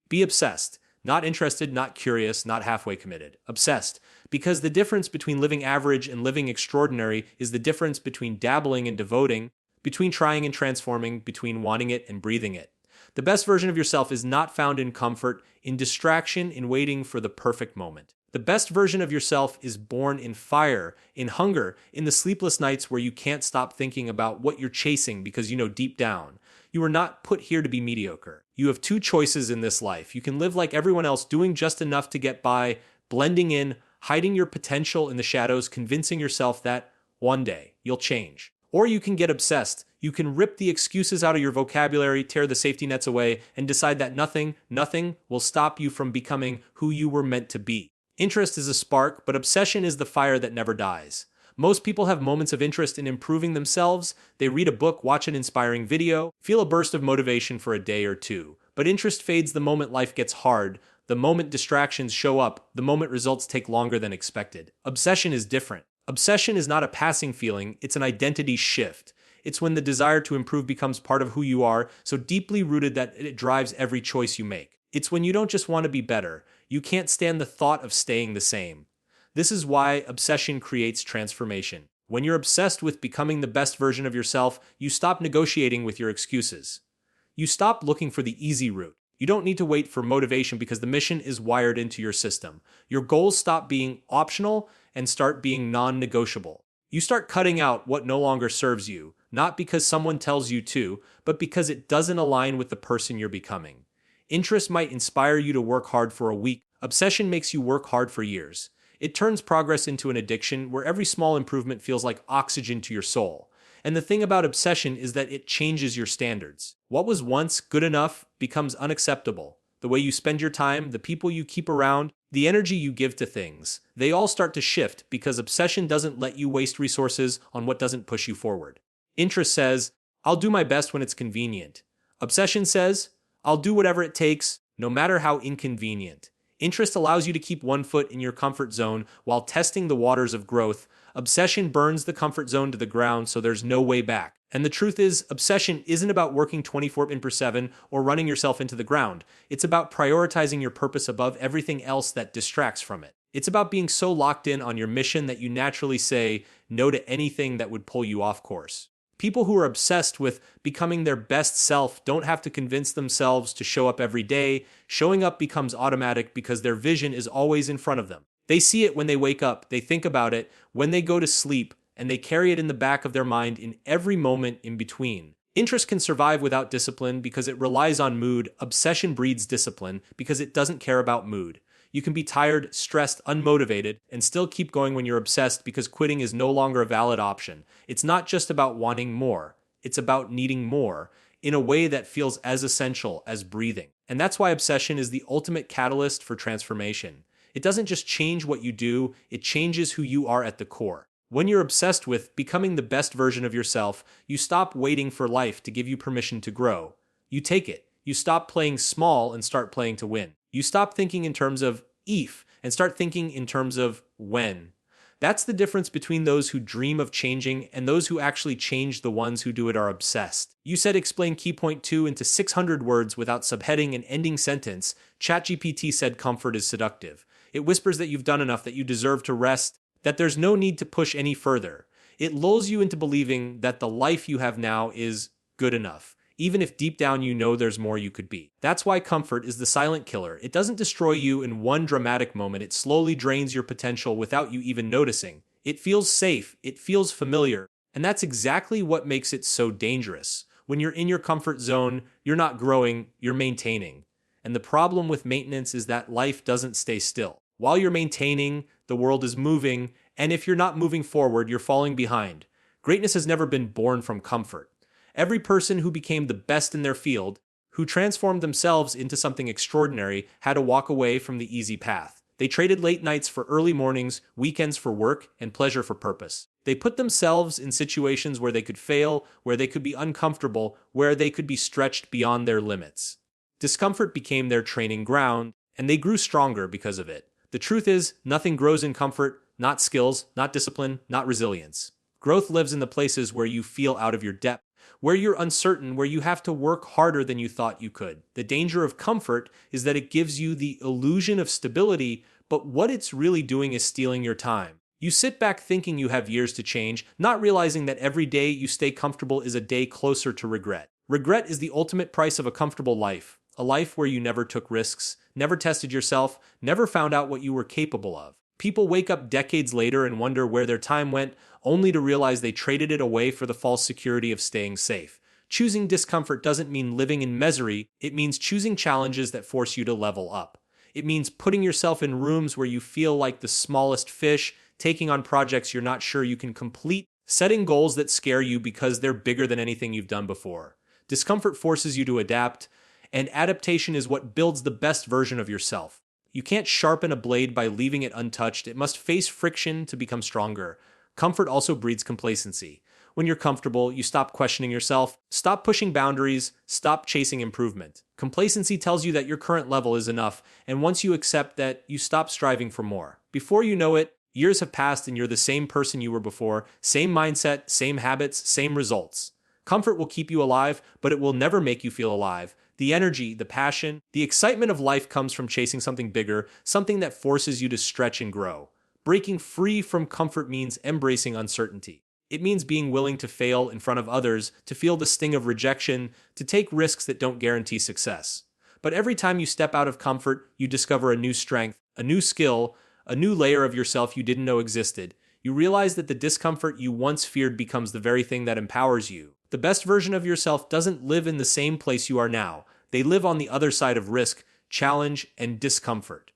Be obsessed. Not interested, not curious, not halfway committed. Obsessed. Because the difference between living average and living extraordinary is the difference between dabbling and devoting, between trying and transforming, between wanting it and breathing it. The best version of yourself is not found in comfort, in distraction, in waiting for the perfect moment. The best version of yourself is born in fire, in hunger, in the sleepless nights where you can't stop thinking about what you're chasing because you know deep down, you were not put here to be mediocre. You have two choices in this life. You can live like everyone else, doing just enough to get by, blending in, hiding your potential in the shadows, convincing yourself that one day you'll change. Or you can get obsessed. You can rip the excuses out of your vocabulary, tear the safety nets away, and decide that nothing will stop you from becoming who you were meant to be. Interest is a spark, but obsession is the fire that never dies. Most people have moments of interest in improving themselves. They read a book, watch an inspiring video, feel a burst of motivation for a day or two. But interest fades the moment life gets hard, the moment distractions show up, the moment results take longer than expected. Obsession is different. Obsession is not a passing feeling, it's an identity shift. It's when the desire to improve becomes part of who you are, so deeply rooted that it drives every choice you make. It's when you don't just want to be better, you can't stand the thought of staying the same. This is why obsession creates transformation. When you're obsessed with becoming the best version of yourself, you stop negotiating with your excuses. You stop looking for the easy route. You don't need to wait for motivation because the mission is wired into your system. Your goals stop being optional and start being non-negotiable. You start cutting out what no longer serves you, not because someone tells you to, but because it doesn't align with the person you're becoming. Interest might inspire you to work hard for a week. Obsession makes you work hard for years. It turns progress into an addiction where every small improvement feels like oxygen to your soul. And the thing about obsession is that it changes your standards. What was once good enough becomes unacceptable. The way you spend your time, the people you keep around, the energy you give to things, they all start to shift because obsession doesn't let you waste resources on what doesn't push you forward. Interest says, I'll do my best when it's convenient. Obsession says, I'll do whatever it takes, no matter how inconvenient. Interest allows you to keep one foot in your comfort zone while testing the waters of growth. Obsession burns the comfort zone to the ground so there's no way back. And the truth is, obsession isn't about working 24/7 or running yourself into the ground. It's about prioritizing your purpose above everything else that distracts from it. It's about being so locked in on your mission that you naturally say no to anything that would pull you off course. People who are obsessed with becoming their best self don't have to convince themselves to show up every day. Showing up becomes automatic because their vision is always in front of them. They see it when they wake up, they think about it when they go to sleep, and they carry it in the back of their mind in every moment in between. Interest can survive without discipline because it relies on mood. Obsession breeds discipline because it doesn't care about mood. You can be tired, stressed, unmotivated, and still keep going when you're obsessed because quitting is no longer a valid option. It's not just about wanting more. It's about needing more in a way that feels as essential as breathing. And that's why obsession is the ultimate catalyst for transformation. It doesn't just change what you do, it changes who you are at the core. When you're obsessed with becoming the best version of yourself, you stop waiting for life to give you permission to grow. You take it. You stop playing small and start playing to win. You stop thinking in terms of if and start thinking in terms of when. That's the difference between those who dream of changing and those who actually change. The ones who do it are obsessed. You said explain key point 2 into 600 words without subheading an ending sentence. ChatGPT said comfort is seductive. It whispers that you've done enough, that you deserve to rest, that there's no need to push any further. It lulls you into believing that the life you have now is good enough, even if deep down you know there's more you could be. That's why comfort is the silent killer. It doesn't destroy you in one dramatic moment. It slowly drains your potential without you even noticing. It feels safe. It feels familiar. And that's exactly what makes it so dangerous. When you're in your comfort zone, you're not growing, you're maintaining. And the problem with maintenance is that life doesn't stay still. While you're maintaining, the world is moving, and if you're not moving forward, you're falling behind. Greatness has never been born from comfort. Every person who became the best in their field, who transformed themselves into something extraordinary, had to walk away from the easy path. They traded late nights for early mornings, weekends for work, and pleasure for purpose. They put themselves in situations where they could fail, where they could be uncomfortable, where they could be stretched beyond their limits. Discomfort became their training ground, and they grew stronger because of it. The truth is, nothing grows in comfort, not skills, not discipline, not resilience. Growth lives in the places where you feel out of your depth, where you're uncertain, where you have to work harder than you thought you could. The danger of comfort is that it gives you the illusion of stability, but what it's really doing is stealing your time. You sit back thinking you have years to change, not realizing that every day you stay comfortable is a day closer to regret. Regret is the ultimate price of a comfortable life, a life where you never took risks, never tested yourself, never found out what you were capable of. People wake up decades later and wonder where their time went, only to realize they traded it away for the false security of staying safe. Choosing discomfort doesn't mean living in misery, it means choosing challenges that force you to level up. It means putting yourself in rooms where you feel like the smallest fish, taking on projects you're not sure you can complete, setting goals that scare you because they're bigger than anything you've done before. Discomfort forces you to adapt, and adaptation is what builds the best version of yourself. You can't sharpen a blade by leaving it untouched. It must face friction to become stronger. Comfort also breeds complacency. When you're comfortable, you stop questioning yourself, stop pushing boundaries, stop chasing improvement. Complacency tells you that your current level is enough, and once you accept that, you stop striving for more. Before you know it, years have passed and you're the same person you were before, same mindset, same habits, same results. Comfort will keep you alive, but it will never make you feel alive. The energy, the passion, the excitement of life comes from chasing something bigger, something that forces you to stretch and grow. Breaking free from comfort means embracing uncertainty. It means being willing to fail in front of others, to feel the sting of rejection, to take risks that don't guarantee success. But every time you step out of comfort, you discover a new strength, a new skill, a new layer of yourself you didn't know existed. You realize that the discomfort you once feared becomes the very thing that empowers you. The best version of yourself doesn't live in the same place you are now. They live on the other side of risk, challenge, and discomfort.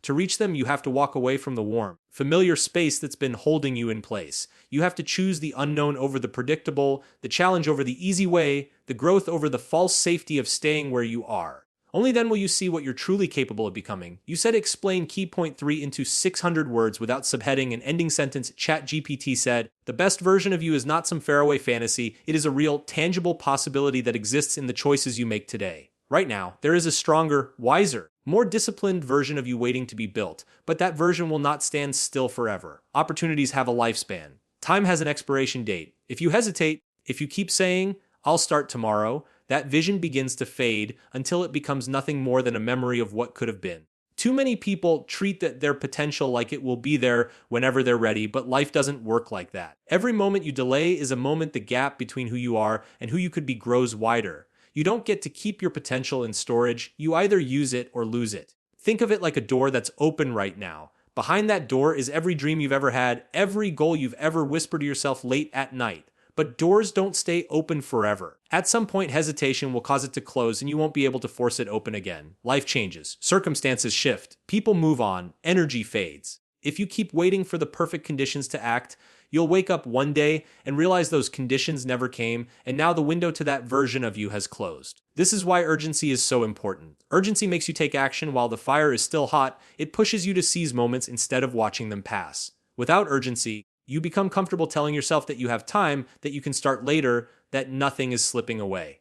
To reach them, you have to walk away from the warm, familiar space that's been holding you in place. You have to choose the unknown over the predictable, the challenge over the easy way, the growth over the false safety of staying where you are. Only then will you see what you're truly capable of becoming. You said explain key point 3 into 600 words without subheading an ending sentence. ChatGPT said, the best version of you is not some faraway fantasy. It is a real, tangible possibility that exists in the choices you make today. Right now, there is a stronger, wiser, more disciplined version of you waiting to be built, but that version will not stand still forever. Opportunities have a lifespan. Time has an expiration date. If you hesitate, if you keep saying, I'll start tomorrow, that vision begins to fade until it becomes nothing more than a memory of what could have been. Too many people treat their potential like it will be there whenever they're ready, but life doesn't work like that. Every moment you delay is a moment the gap between who you are and who you could be grows wider. You don't get to keep your potential in storage. You either use it or lose it. Think of it like a door that's open right now. Behind that door is every dream you've ever had, every goal you've ever whispered to yourself late at night. But doors don't stay open forever. At some point, hesitation will cause it to close and you won't be able to force it open again. Life changes. Circumstances shift. People move on. Energy fades. If you keep waiting for the perfect conditions to act, you'll wake up one day and realize those conditions never came, and now the window to that version of you has closed. This is why urgency is so important. Urgency makes you take action while the fire is still hot. It pushes you to seize moments instead of watching them pass. Without urgency, you become comfortable telling yourself that you have time, that you can start later, that nothing is slipping away.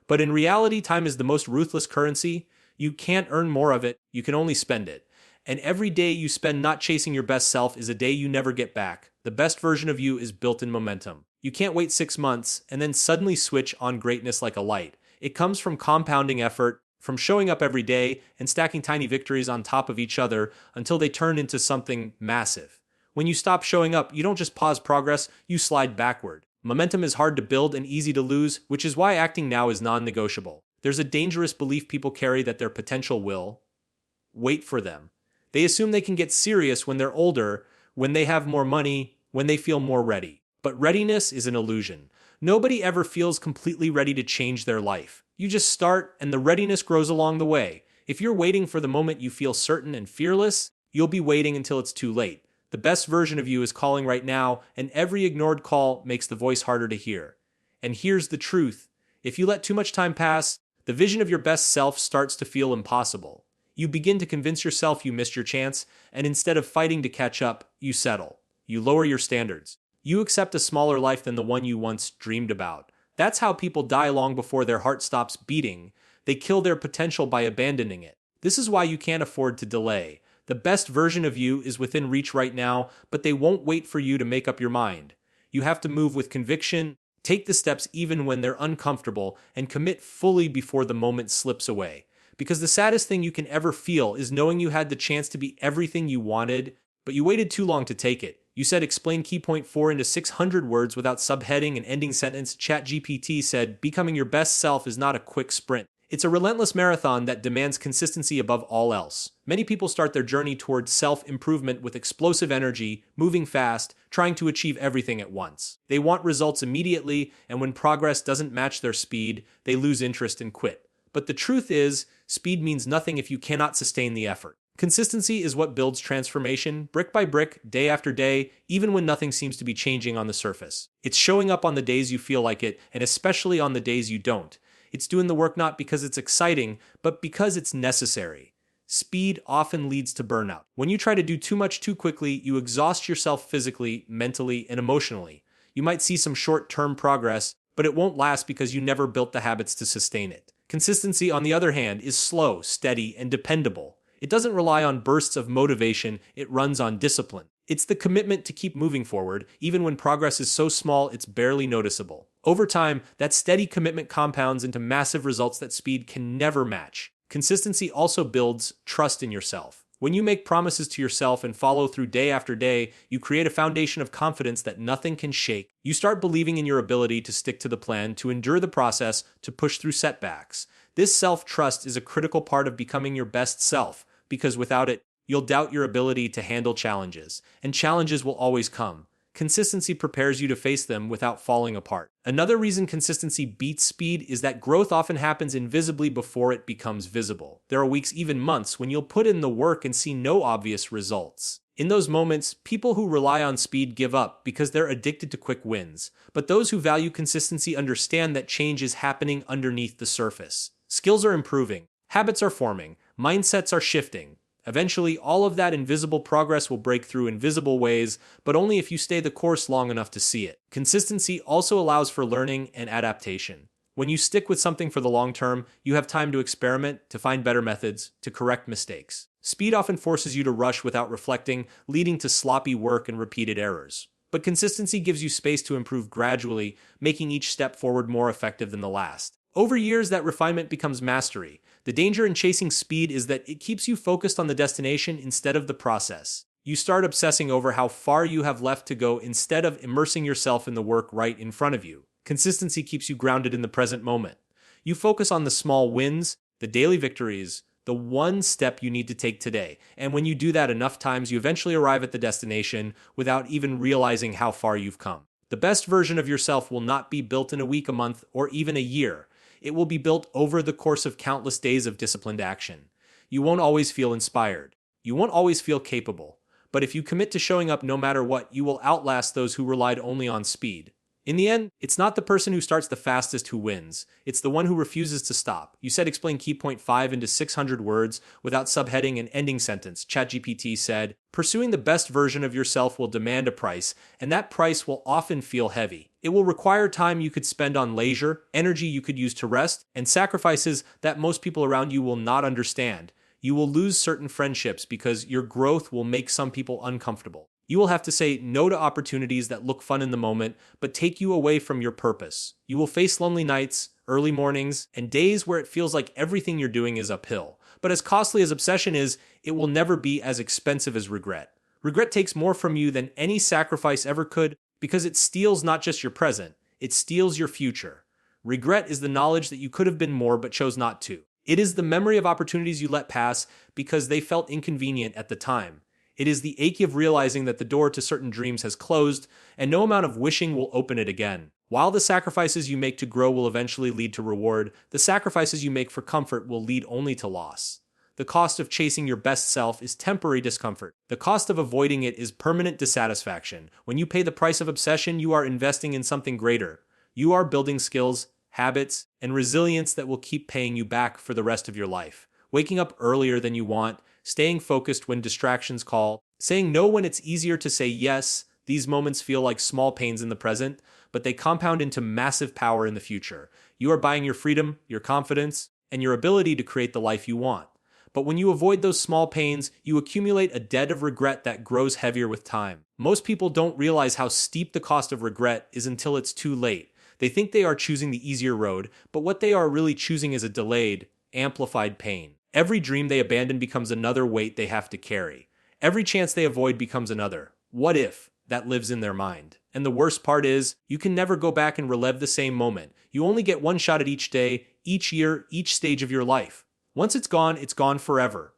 But in reality, time is the most ruthless currency. You can't earn more of it, you can only spend it. And every day you spend not chasing your best self is a day you never get back. The best version of you is built in momentum. You can't wait 6 months and then suddenly switch on greatness like a light. It comes from compounding effort, from showing up every day and stacking tiny victories on top of each other until they turn into something massive. When you stop showing up, you don't just pause progress, you slide backward. Momentum is hard to build and easy to lose, which is why acting now is non-negotiable. There's a dangerous belief people carry that their potential will wait for them. They assume they can get serious when they're older, when they have more money, when they feel more ready. But readiness is an illusion. Nobody ever feels completely ready to change their life. You just start, and the readiness grows along the way. If you're waiting for the moment you feel certain and fearless, you'll be waiting until it's too late. The best version of you is calling right now, and every ignored call makes the voice harder to hear. And here's the truth. If you let too much time pass, the vision of your best self starts to feel impossible. You begin to convince yourself you missed your chance, and instead of fighting to catch up, you settle. You lower your standards. You accept a smaller life than the one you once dreamed about. That's how people die long before their heart stops beating. They kill their potential by abandoning it. This is why you can't afford to delay. The best version of you is within reach right now, but they won't wait for you to make up your mind. You have to move with conviction, Take the steps even when they're uncomfortable and commit fully before the moment slips away. Because the saddest thing you can ever feel is knowing you had the chance to be everything you wanted, but you waited too long to take it. You said explain key point 4 into 600 words without subheading and ending sentence. ChatGPT said becoming your best self is not a quick sprint. It's a relentless marathon that demands consistency above all else. Many people start their journey towards self-improvement with explosive energy, moving fast, trying to achieve everything at once. They want results immediately, and when progress doesn't match their speed, they lose interest and quit. But the truth is, speed means nothing if you cannot sustain the effort. Consistency is what builds transformation, brick by brick, day after day, even when nothing seems to be changing on the surface. It's showing up on the days you feel like it, and especially on the days you don't. It's doing the work not because it's exciting, but because it's necessary. Speed often leads to burnout. When you try to do too much too quickly, you exhaust yourself physically, mentally, and emotionally. You might see some short-term progress, but it won't last because you never built the habits to sustain it. Consistency, on the other hand, is slow, steady, and dependable. It doesn't rely on bursts of motivation, it runs on discipline. It's the commitment to keep moving forward, even when progress is so small it's barely noticeable. Over time, that steady commitment compounds into massive results that speed can never match. Consistency also builds trust in yourself. When you make promises to yourself and follow through day after day, you create a foundation of confidence that nothing can shake. You start believing in your ability to stick to the plan, to endure the process, to push through setbacks. This self-trust is a critical part of becoming your best self, because without it, you'll doubt your ability to handle challenges, and challenges will always come. Consistency prepares you to face them without falling apart. Another reason consistency beats speed is that growth often happens invisibly before it becomes visible. There are weeks, even months, when you'll put in the work and see no obvious results. In those moments, people who rely on speed give up because they're addicted to quick wins. But those who value consistency understand that change is happening underneath the surface. Skills are improving, habits are forming, mindsets are shifting. Eventually, all of that invisible progress will break through in visible ways, but only if you stay the course long enough to see it. Consistency also allows for learning and adaptation. When you stick with something for the long term, you have time to experiment, to find better methods, to correct mistakes. Speed often forces you to rush without reflecting, leading to sloppy work and repeated errors. But consistency gives you space to improve gradually, making each step forward more effective than the last. Over years, that refinement becomes mastery. The danger in chasing speed is that it keeps you focused on the destination instead of the process. You start obsessing over how far you have left to go instead of immersing yourself in the work right in front of you. Consistency keeps you grounded in the present moment. You focus on the small wins, the daily victories, the one step you need to take today. And when you do that enough times, you eventually arrive at the destination without even realizing how far you've come. The best version of yourself will not be built in a week, a month, or even a year. It will be built over the course of countless days of disciplined action. You won't always feel inspired. You won't always feel capable. But if you commit to showing up no matter what, you will outlast those who relied only on speed. In the end, it's not the person who starts the fastest who wins. It's the one who refuses to stop. You said explain key point 5 into 600 words without subheading and ending sentence. ChatGPT said, pursuing the best version of yourself will demand a price, and that price will often feel heavy. It will require time you could spend on leisure, energy you could use to rest, and sacrifices that most people around you will not understand. You will lose certain friendships because your growth will make some people uncomfortable. You will have to say no to opportunities that look fun in the moment, but take you away from your purpose. You will face lonely nights, early mornings, and days where it feels like everything you're doing is uphill. But as costly as obsession is, it will never be as expensive as regret. Regret takes more from you than any sacrifice ever could because it steals not just your present, it steals your future. Regret is the knowledge that you could have been more but chose not to. It is the memory of opportunities you let pass because they felt inconvenient at the time. It is the ache of realizing that the door to certain dreams has closed, and no amount of wishing will open it again. While the sacrifices you make to grow will eventually lead to reward, the sacrifices you make for comfort will lead only to loss. The cost of chasing your best self is temporary discomfort. The cost of avoiding it is permanent dissatisfaction. When you pay the price of obsession, you are investing in something greater. You are building skills, habits, and resilience that will keep paying you back for the rest of your life. Waking up earlier than you want, staying focused when distractions call, saying no when it's easier to say yes. These moments feel like small pains in the present, but they compound into massive power in the future. You are buying your freedom, your confidence, and your ability to create the life you want. But when you avoid those small pains, you accumulate a debt of regret that grows heavier with time. Most people don't realize how steep the cost of regret is until it's too late. They think they are choosing the easier road, but what they are really choosing is a delayed, amplified pain. Every dream they abandon becomes another weight they have to carry. Every chance they avoid becomes another "what if" that lives in their mind. And the worst part is, you can never go back and relive the same moment. You only get one shot at each day, each year, each stage of your life. Once it's gone forever.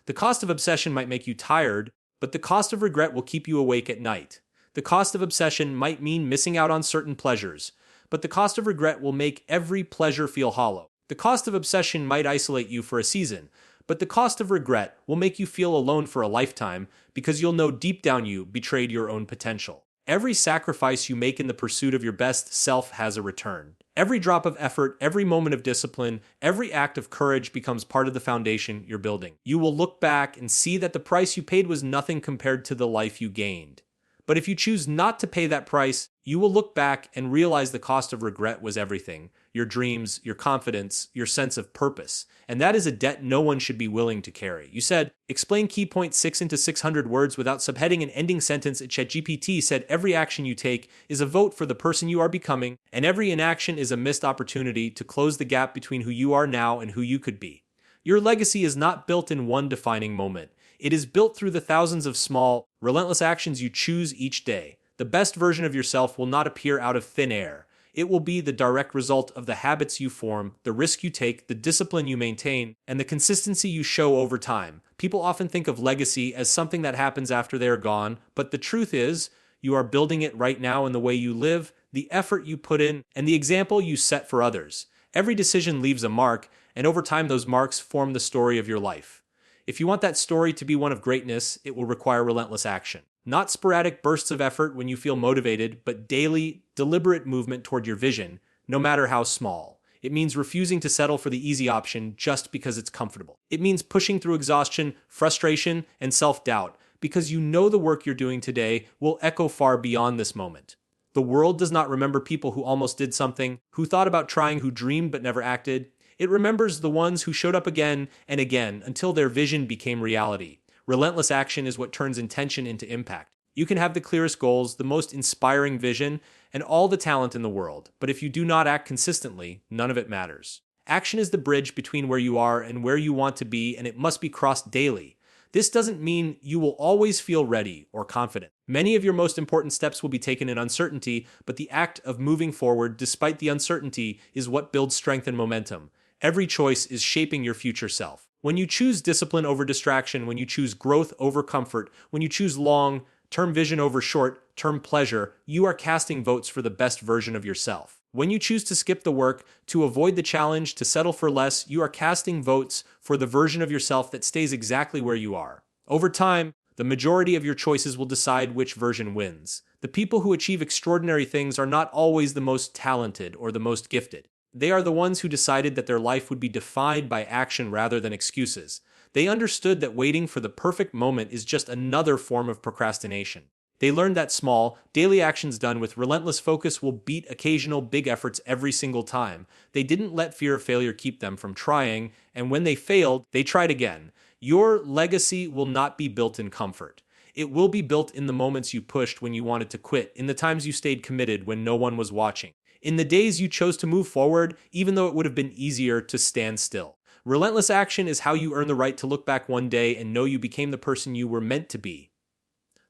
The cost of obsession might make you tired, but the cost of regret will keep you awake at night. The cost of obsession might mean missing out on certain pleasures, but the cost of regret will make every pleasure feel hollow. The cost of obsession might isolate you for a season, but the cost of regret will make you feel alone for a lifetime because you'll know deep down you betrayed your own potential. Every sacrifice you make in the pursuit of your best self has a return. Every drop of effort, every moment of discipline, every act of courage becomes part of the foundation you're building. You will look back and see that the price you paid was nothing compared to the life you gained. But if you choose not to pay that price, you will look back and realize the cost of regret was everything. Your dreams, your confidence, your sense of purpose. And that is a debt no one should be willing to carry. You said, explain key point 6 into 600 words without subheading an ending sentence. ChatGPT said every action you take is a vote for the person you are becoming, and every inaction is a missed opportunity to close the gap between who you are now and who you could be. Your legacy is not built in one defining moment. It is built through the thousands of small, relentless actions you choose each day. The best version of yourself will not appear out of thin air. It will be the direct result of the habits you form, the risk you take, the discipline you maintain, and the consistency you show over time. People often think of legacy as something that happens after they are gone, but the truth is, you are building it right now in the way you live, the effort you put in, and the example you set for others. Every decision leaves a mark, and over time those marks form the story of your life. If you want that story to be one of greatness, it will require relentless action. Not sporadic bursts of effort when you feel motivated, but daily, deliberate movement toward your vision, no matter how small. It means refusing to settle for the easy option just because it's comfortable. It means pushing through exhaustion, frustration, and self-doubt, because you know the work you're doing today will echo far beyond this moment. The world does not remember people who almost did something, who thought about trying, who dreamed but never acted. It remembers the ones who showed up again and again until their vision became reality. Relentless action is what turns intention into impact. You can have the clearest goals, the most inspiring vision, and all the talent in the world, but if you do not act consistently, none of it matters. Action is the bridge between where you are and where you want to be, and it must be crossed daily. This doesn't mean you will always feel ready or confident. Many of your most important steps will be taken in uncertainty, but the act of moving forward despite the uncertainty is what builds strength and momentum. Every choice is shaping your future self. When you choose discipline over distraction, when you choose growth over comfort, when you choose long-term vision over short-term pleasure, you are casting votes for the best version of yourself. When you choose to skip the work, to avoid the challenge, to settle for less, you are casting votes for the version of yourself that stays exactly where you are. Over time, the majority of your choices will decide which version wins. The people who achieve extraordinary things are not always the most talented or the most gifted. They are the ones who decided that their life would be defined by action rather than excuses. They understood that waiting for the perfect moment is just another form of procrastination. They learned that small, daily actions done with relentless focus will beat occasional big efforts every single time. They didn't let fear of failure keep them from trying, and when they failed, they tried again. Your legacy will not be built in comfort. It will be built in the moments you pushed when you wanted to quit, in the times you stayed committed when no one was watching. In the days you chose to move forward, even though it would have been easier to stand still. Relentless action is how you earn the right to look back one day and know you became the person you were meant to be.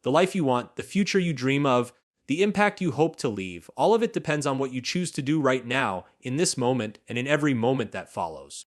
The life you want, the future you dream of, the impact you hope to leave, all of it depends on what you choose to do right now, in this moment, and in every moment that follows.